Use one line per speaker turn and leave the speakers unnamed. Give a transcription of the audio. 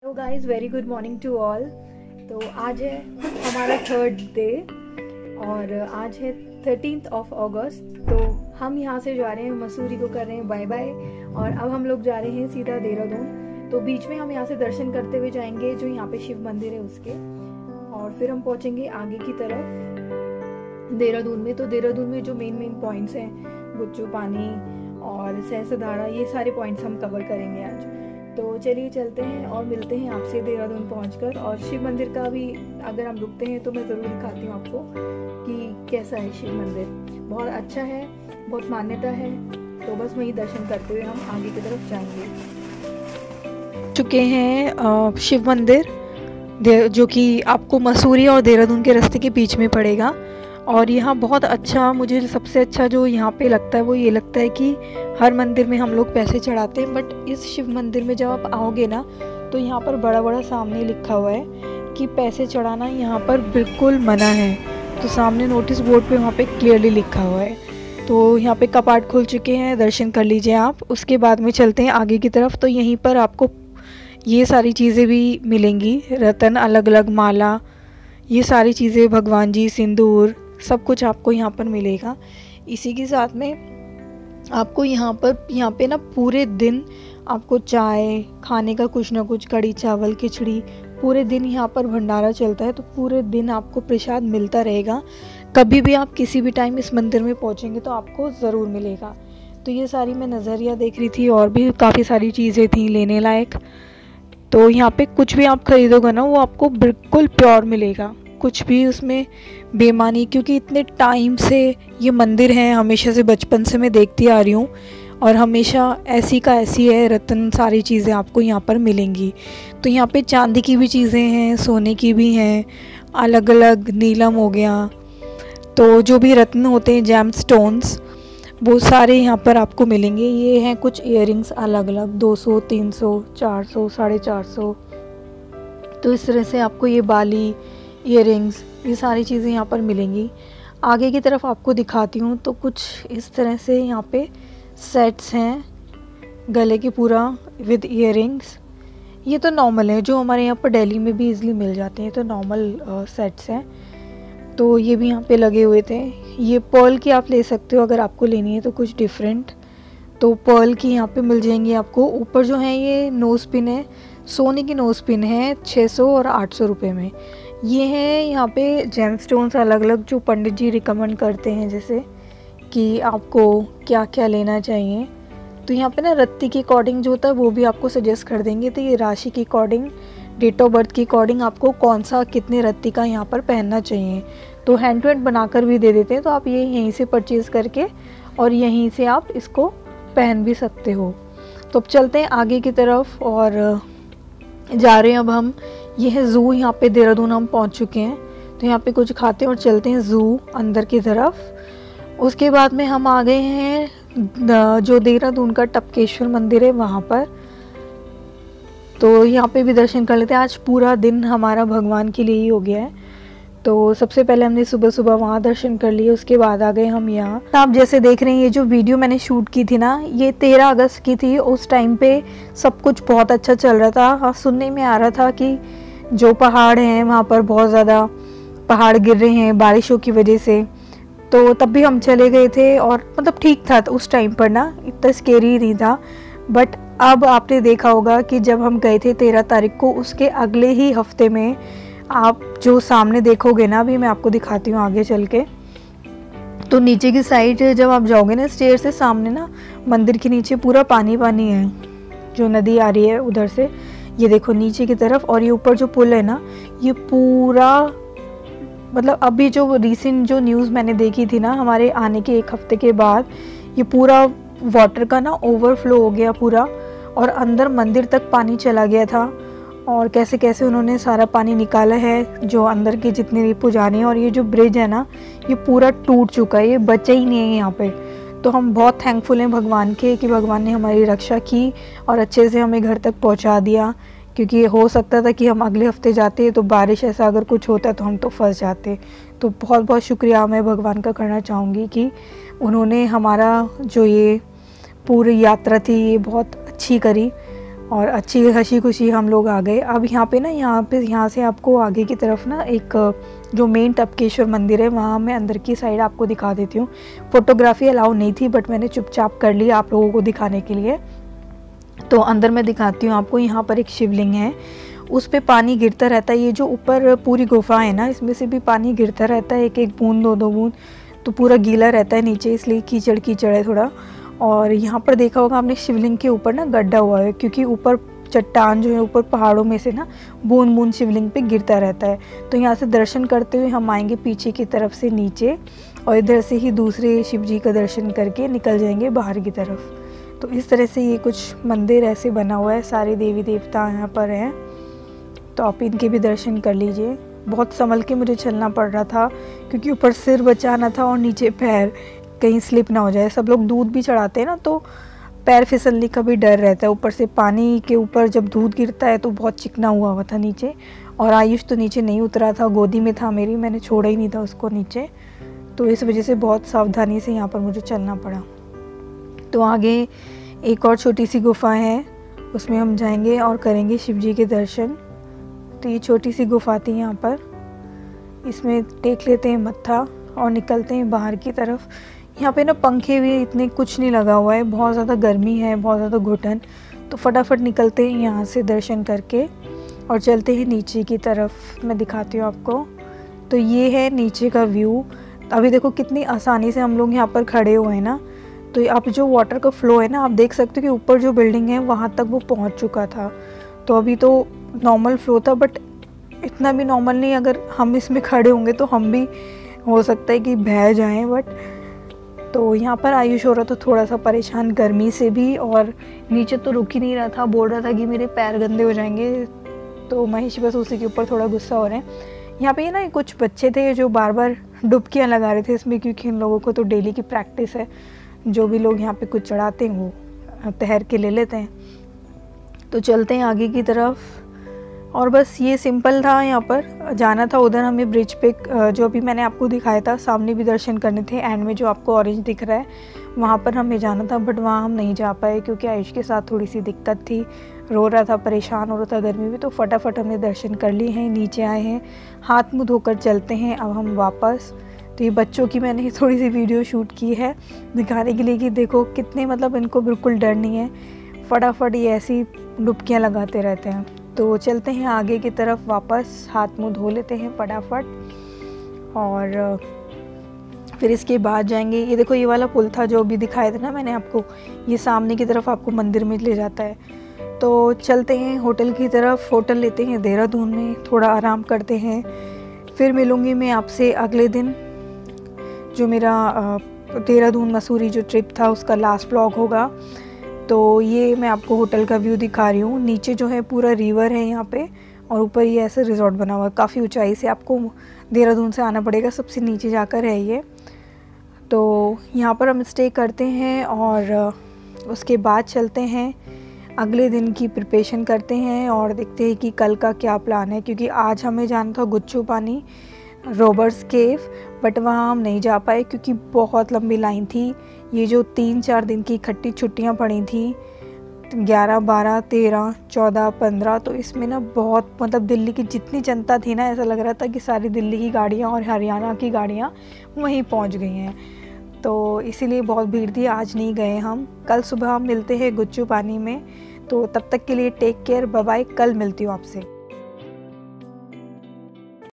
Hello guys, very good morning to all. तो आज है हमारा थर्ड डे और आज है 13th ऑफ अगस्त। तो हम यहाँ से जा रहे हैं, मसूरी को कर रहे हैं बाय बाय और अब हम लोग जा रहे हैं सीधा देहरादून। तो बीच में हम यहाँ से दर्शन करते हुए जाएंगे जो यहाँ पे शिव मंदिर है उसके, और फिर हम पहुँचेंगे आगे की तरफ देहरादून में। तो देहरादून में जो मेन पॉइंट्स हैं, गुच्चू पानी और सहस्त्रधारा, ये सारे पॉइंट्स हम कवर करेंगे आज। तो चलिए चलते हैं और मिलते हैं आपसे देहरादून पहुंचकर। और शिव मंदिर का भी अगर हम रुकते हैं तो मैं ज़रूर दिखाती हूँ आपको कि कैसा है शिव मंदिर। बहुत अच्छा है, बहुत मान्यता है। तो बस वहीं दर्शन करते हुए हम आगे की तरफ जाएंगे।
चुके हैं शिव मंदिर जो कि आपको मसूरी और देहरादून के रास्ते के बीच में पड़ेगा। और यहाँ बहुत अच्छा, मुझे सबसे अच्छा जो यहाँ पे लगता है वो ये लगता है कि हर मंदिर में हम लोग पैसे चढ़ाते हैं, बट इस शिव मंदिर में जब आप आओगे ना तो यहाँ पर बड़ा सामने लिखा हुआ है कि पैसे चढ़ाना यहाँ पर बिल्कुल मना है। तो सामने नोटिस बोर्ड पे वहाँ पे क्लियरली लिखा हुआ है। तो यहाँ पे कपाट खुल चुके हैं, दर्शन कर लीजिए आप। उसके बाद में चलते हैं आगे की तरफ। तो यहीं पर आपको ये सारी चीज़ें भी मिलेंगी, रतन, अलग अलग माला, ये सारी चीज़ें, भगवान जी, सिंदूर, सब कुछ आपको यहाँ पर मिलेगा। इसी के साथ में आपको यहाँ पे ना पूरे दिन आपको चाय खाने का कुछ ना कुछ, कड़ी चावल, खिचड़ी, पूरे दिन यहाँ पर भंडारा चलता है। तो पूरे दिन आपको प्रसाद मिलता रहेगा। कभी भी आप किसी भी टाइम इस मंदिर में पहुँचेंगे तो आपको ज़रूर मिलेगा। तो ये सारी मैं नज़रिया देख रही थी और भी काफ़ी सारी चीज़ें थी लेने लायक। तो यहाँ पे कुछ भी आप खरीदोगे ना वो आपको बिल्कुल प्योर मिलेगा, कुछ भी उसमें बेईमानी, क्योंकि इतने टाइम से ये मंदिर है, हमेशा से बचपन से मैं देखती आ रही हूँ और हमेशा ऐसी का ऐसी है। रत्न सारी चीज़ें आपको यहाँ पर मिलेंगी। तो यहाँ पे चांदी की भी चीज़ें हैं, सोने की भी हैं, अलग अलग, नीलम हो गया, तो जो भी रत्न होते हैं, जेम स्टोन्स, वो सारे यहाँ पर आपको मिलेंगे। ये हैं कुछ इयररिंग्स अलग अलग, 200, 300, 400, 450। तो इस तरह से आपको ये बाली, इयररिंग्स, ये सारी चीज़ें यहाँ पर मिलेंगी। आगे की तरफ आपको दिखाती हूँ। तो कुछ इस तरह से यहाँ पे सेट्स हैं, गले के पूरा विद इयररिंग्स। ये तो नॉर्मल है, जो हमारे यहाँ पर दिल्ली में भी इजीली मिल जाते हैं, तो नॉर्मल सेट्स हैं। तो ये भी यहाँ पे लगे हुए थे। ये पर्ल की आप ले सकते हो अगर आपको लेनी है तो कुछ डिफरेंट। तो पर्ल की यहाँ पे मिल जाएंगी आपको। ऊपर जो है ये नोज़ पिन है, सोने की नोज़ पिन है, 600 और 800 रुपये में। ये है यहाँ पे जेम स्टोन्स अलग अलग, जो पंडित जी रिकमेंड करते हैं, जैसे कि आपको क्या क्या लेना चाहिए। तो यहाँ पे ना रत्ती के अकॉर्डिंग जो होता है वो भी आपको सजेस्ट कर देंगे। तो ये राशि के अकॉर्डिंग, डेट ऑफ बर्थ के अकॉर्डिंग आपको कौन सा कितने रत्ती का यहाँ पर पहनना चाहिए। तो हैंड टू हैंड बनाकर भी दे देते हैं। तो आप ये यहीं से परचेज़ करके और यहीं से आप इसको पहन भी सकते हो। तो अब चलते हैं आगे की तरफ और जा रहे हैं अब हम। ये है ज़ू, यहाँ पे देहरादून हम पहुँच चुके हैं। तो यहाँ पे कुछ खाते हैं और चलते हैं ज़ू अंदर की तरफ। उसके बाद में हम आ गए हैं जो देहरादून का टपकेश्वर मंदिर है वहाँ पर। तो यहाँ पे भी दर्शन कर लेते हैं। आज पूरा दिन हमारा भगवान के लिए ही हो गया है। तो सबसे पहले हमने सुबह वहाँ दर्शन कर लिए, उसके बाद आ गए हम यहाँ। आप जैसे देख रहे हैं, ये जो वीडियो मैंने शूट की थी ना, ये 13 अगस्त की थी। उस टाइम पे सब कुछ बहुत अच्छा चल रहा था। हाँ, सुनने में आ रहा था कि जो पहाड़ हैं वहाँ पर बहुत ज़्यादा पहाड़ गिर रहे हैं बारिशों की वजह से। तो तब भी हम चले गए थे और मतलब ठीक था उस टाइम पर ना, इतना स्केरी नहीं था। बट अब आपने देखा होगा कि जब हम गए थे 13 तारीख को, उसके अगले ही हफ्ते में आप जो सामने देखोगे ना, अभी मैं आपको दिखाती हूँ आगे चल के। तो नीचे की साइड जब आप जाओगे ना स्टेयर से, सामने ना मंदिर के नीचे पूरा पानी है, जो नदी आ रही है उधर से, ये देखो नीचे की तरफ। और ये ऊपर जो पुल है ना, ये पूरा, मतलब अभी जो रिसेंट जो न्यूज़ मैंने देखी थी ना, हमारे आने के 1 हफ्ते के बाद, ये पूरा वाटर का ना ओवरफ्लो हो गया पूरा, और अंदर मंदिर तक पानी चला गया था। और कैसे कैसे उन्होंने सारा पानी निकाला है, जो अंदर के जितने भी पुजारी हैं। और ये जो ब्रिज है ना, ये पूरा टूट चुका है, ये बचा ही नहीं है यहाँ पे। तो हम बहुत थैंकफुल हैं भगवान के कि भगवान ने हमारी रक्षा की और अच्छे से हमें घर तक पहुँचा दिया। क्योंकि हो सकता था कि हम अगले हफ्ते जाते तो बारिश ऐसा अगर कुछ होता तो हम तो फंस जाते। तो बहुत बहुत शुक्रिया मैं भगवान का करना चाहूँगी कि उन्होंने हमारा जो ये पूरी यात्रा थी ये बहुत अच्छी करी। और अच्छी हंसी खुशी हम लोग आ गए। अब यहाँ पे यहाँ से आपको आगे की तरफ ना एक जो मेन टपकेश्वर मंदिर है वहाँ मैं अंदर की साइड आपको दिखा देती हूँ। फ़ोटोग्राफी अलाउ नहीं थी बट मैंने चुपचाप कर ली आप लोगों को दिखाने के लिए। तो अंदर मैं दिखाती हूँ आपको। यहाँ पर एक शिवलिंग है, उस पे पानी गिरता रहता है। ये जो ऊपर पूरी गुफा है ना, इसमें से भी पानी गिरता रहता है, एक एक बूंद दो दो बूंद, तो पूरा गीला रहता है नीचे, इसलिए कीचड़ कीचड़ है थोड़ा। और यहाँ पर देखा होगा आपने शिवलिंग के ऊपर ना गड्ढा हुआ है, क्योंकि ऊपर चट्टान जो है ऊपर पहाड़ों में से ना बूंद बूंद शिवलिंग पे गिरता रहता है। तो यहाँ से दर्शन करते हुए हम आएंगे पीछे की तरफ से नीचे, और इधर से ही दूसरे शिव जी का दर्शन करके निकल जाएंगे बाहर की तरफ। तो इस तरह से ये कुछ मंदिर ऐसे बना हुआ है, सारे देवी देवता यहाँ पर हैं, तो आप इनके भी दर्शन कर लीजिए। बहुत संभल के मुझे चलना पड़ रहा था, क्योंकि ऊपर सिर बचाना था और नीचे पैर, कहीं स्लिप ना हो जाए। सब लोग दूध भी चढ़ाते हैं ना, तो पैर फिसलने का भी डर रहता है। ऊपर से पानी के ऊपर जब दूध गिरता है तो बहुत चिकना हुआ था नीचे, और आयुष तो नीचे नहीं उतरा था, गोदी में था मेरी, मैंने छोड़ा ही नहीं था उसको नीचे। तो इस वजह से बहुत सावधानी से यहाँ पर मुझे चलना पड़ा। तो आगे एक और छोटी सी गुफा है, उसमें हम जाएंगे और करेंगे शिव जी के दर्शन। तो ये छोटी सी गुफा थी यहाँ पर, इसमें टेक लेते हैं मत्था और निकलते हैं बाहर की तरफ। यहाँ पे ना पंखे भी इतने कुछ नहीं लगा हुआ है, बहुत ज़्यादा गर्मी है, बहुत ज़्यादा घुटन, तो फटाफट निकलते हैं यहाँ से दर्शन करके और चलते हैं नीचे की तरफ। मैं दिखाती हूँ आपको। तो ये है नीचे का व्यू। अभी देखो कितनी आसानी से हम लोग यहाँ पर खड़े हुए हैं ना। तो आप जो वाटर का फ्लो है ना, आप देख सकते हो कि ऊपर जो बिल्डिंग है वहाँ तक वो पहुँच चुका था। तो अभी तो नॉर्मल फ्लो था, बट इतना भी नॉर्मल नहीं। अगर हम इसमें खड़े होंगे तो हम भी हो सकता है कि बह जाएं। बट तो यहाँ पर आयुष हो रहा था थोड़ा सा परेशान गर्मी से भी, और नीचे तो रुक ही नहीं रहा था, बोल रहा था कि मेरे पैर गंदे हो जाएंगे। तो महेश बस उसी के ऊपर थोड़ा गुस्सा हो रहे हैं। यहाँ पे ना कुछ बच्चे थे जो बार बार डुबकियाँ लगा रहे थे इसमें, क्योंकि इन लोगों को तो डेली की प्रैक्टिस है, जो भी लोग यहाँ पे कुछ चढ़ाते हैं वो तैर के ले लेते हैं। तो चलते हैं आगे की तरफ। और बस ये सिंपल था, यहाँ पर जाना था उधर हमें ब्रिज पे, जो अभी मैंने आपको दिखाया था, सामने भी दर्शन करने थे। एंड में जो आपको ऑरेंज दिख रहा है वहाँ पर हमें जाना था, बट वहाँ हम नहीं जा पाए क्योंकि आयुष के साथ थोड़ी सी दिक्कत थी, रो रहा था, परेशान हो रहा था गर्मी में। तो फटाफट हमने दर्शन कर लिए हैं, नीचे आए हैं, हाथ मुँह धोकर चलते हैं अब हम वापस। तो ये बच्चों की मैंने थोड़ी सी वीडियो शूट की है दिखाने के लिए कि देखो कितने, मतलब इनको बिल्कुल डर नहीं है, फटाफट ये ऐसी डुबकियाँ लगाते रहते हैं। तो चलते हैं आगे की तरफ वापस, हाथ मुंह धो लेते हैं फटाफट, और फिर इसके बाद जाएंगे। ये देखो ये वाला पुल था जो अभी दिखाया था ना मैंने आपको, ये सामने की तरफ आपको मंदिर में ले जाता है। तो चलते हैं होटल की तरफ, होटल लेते हैं देहरादून में, थोड़ा आराम करते हैं। फिर मिलूँगी मैं आपसे अगले दिन, जो मेरा देहरादून मसूरी जो ट्रिप था उसका लास्ट व्लॉग होगा। तो ये मैं आपको होटल का व्यू दिखा रही हूँ। नीचे जो है पूरा रिवर है यहाँ पे, और ऊपर ये ऐसे रिजॉर्ट बना हुआ है। काफ़ी ऊंचाई से आपको देहरादून से आना पड़ेगा, सबसे नीचे जाकर है ये। तो यहाँ पर हम स्टे करते हैं और उसके बाद चलते हैं अगले दिन की प्रिपरेशन करते हैं और देखते हैं कि कल का क्या प्लान है। क्योंकि आज हमें जाना था गुच्चू पानी रॉबर्ट्स केव, बट वहाँ हम नहीं जा पाए क्योंकि बहुत लंबी लाइन थी। ये जो 3-4 दिन की इकट्ठी छुट्टियाँ पड़ी थी, 11, 12, 13, 14, 15, तो इसमें ना बहुत, मतलब दिल्ली की जितनी जनता थी ना, ऐसा लग रहा था कि सारी दिल्ली की गाड़ियाँ और हरियाणा की गाड़ियाँ वहीं पहुँच गई हैं। तो इसीलिए बहुत भीड़ थी, आज नहीं गए हम। कल सुबह हम मिलते हैं गुच्चू पानी में। तो तब तक के लिए टेक केयर, बाय बाय, कल मिलती हूँ आपसे।